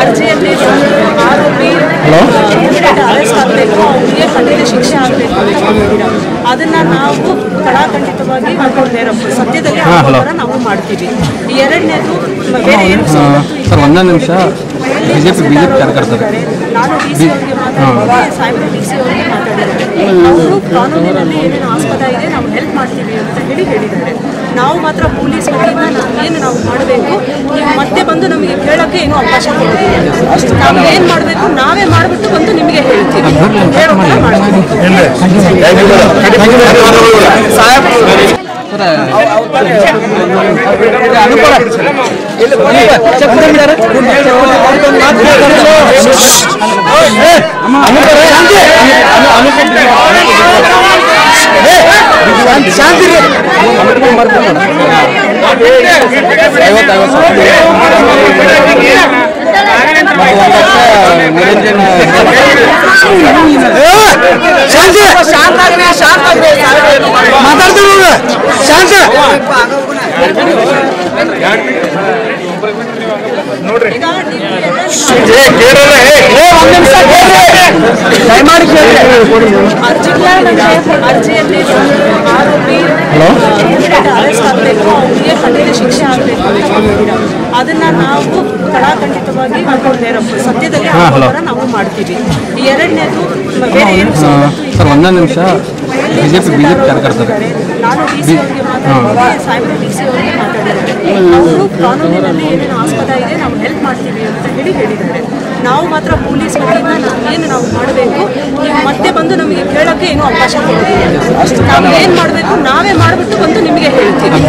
ಅರ್ಜಿಯಲ್ಲಿ ಆರೋಪಿ ಅರೆಸ್ಟ್ ಆಗಬೇಕು, ಅವರಿಗೆ ಕಠಿಣ ಶಿಕ್ಷೆ ಆಗಬೇಕು ಅಂತ ಹೇಳಿದ್ದೀರಾ. ಅದನ್ನ ನಾವು ಕಡಾಖಂಡಿತವಾಗಿ ಸದ್ಯದಲ್ಲಿ ನಾವು ಮಾಡ್ತೀವಿ. ಎರಡನೇದು ಬೇರೆ ಏನು ಒಂದೊಂದು ನಿಮಿಷ ಬಿಜೆಪಿ ಕಾರ್ಯಕರ್ತರು ನಾನು ಡಿ ಸಿ ಅವರಿಗೆ ಮಾತಾಡಿದ್ದೀನಿ, ಸಾಹೇಬರು ಡಿ ಸಿ ಅವರಿಗೆ ಮಾತಾಡಿದ್ದಾರೆ. ಅವರು ಕಾನೂನಿನಲ್ಲಿ ಏನೇನು ಆಸ್ಪದ ಇದೆ ನಾವು ಹೆಲ್ಪ್ ಮಾಡ್ತೀವಿ ಅಂತ ಹೇಳಿದ್ದಾರೆ. ನಾವು ಮಾತ್ರ ಪೊಲೀಸ್ ವತಿಯಿಂದ ನಾವು ಮಾಡಬೇಕು, ನೀವು ಮತ್ತೆ ಬಂದು ನಮಗೆ ಕೇಳೋಕ್ಕೆ ಏನೂ ಅವಕಾಶ ಕೊಡೋದಿಲ್ಲ. ನಾವು ಏನು ಮಾಡಬೇಕು ನಾವೇ ಮಾಡಿಬಿಟ್ಟು ಬಂದು ನಿಮಗೆ ಹೇಳ್ತೀವಿ. ಅರ್ಜಿಯಲ್ಲಿ ಆರೋಪಿ ಅರೆಸ್ಟ್ ಆಗಬೇಕು, ಅವರಿಗೆ ಕಠಿಣ ಶಿಕ್ಷೆ ಆಗಬೇಕು ಅಂತ ಹೇಳಿದ್ದೀರಾ. ಅದನ್ನ ನಾವು ಕಡಾಖಂಡಿತವಾಗಿ ಸದ್ಯದಲ್ಲಿ ನಾವು ಮಾಡ್ತೀವಿ. ಎರಡನೇದು ಬೇರೆ ಏನು ಒಂದೊಂದು ನಿಮಿಷ ಬಿಜೆಪಿ ಕಾರ್ಯಕರ್ತರು ನಾನು ಡಿ ಸಿ ಅವರಿಗೆ ಮಾತಾಡಿದ್ದೀನಿ, ಸಾಹೇಬರು ಡಿ ಸಿ ಅವರಿಗೆ ಮಾತಾಡಿದ್ದಾರೆ. ಅವರು ಕಾನೂನಿನಲ್ಲಿ ಏನೇನು ಆಸ್ಪದ ಇದೆ ನಾವು ಹೆಲ್ಪ್ ಮಾಡ್ತೀವಿ ಅಂತ ಹೇಳಿದ್ದಾರೆ. ನಾವು ಮಾತ್ರ ಪೊಲೀಸ್ ವತಿಯಿಂದ ನಾವು ಮಾಡಬೇಕು, ನೀವು ಮತ್ತೆ ಬಂದು ನಮಗೆ ಕೇಳೋಕ್ಕೆ ಏನೂ ಅವಕಾಶ ಕೊಡೋದಿಲ್ಲ. ನಾವು ಏನು ಮಾಡಬೇಕು ನಾವೇ ಮಾಡಿಬಿಟ್ಟು ಬಂದು ನಿಮಗೆ ಹೇಳ್ತೀವಿ.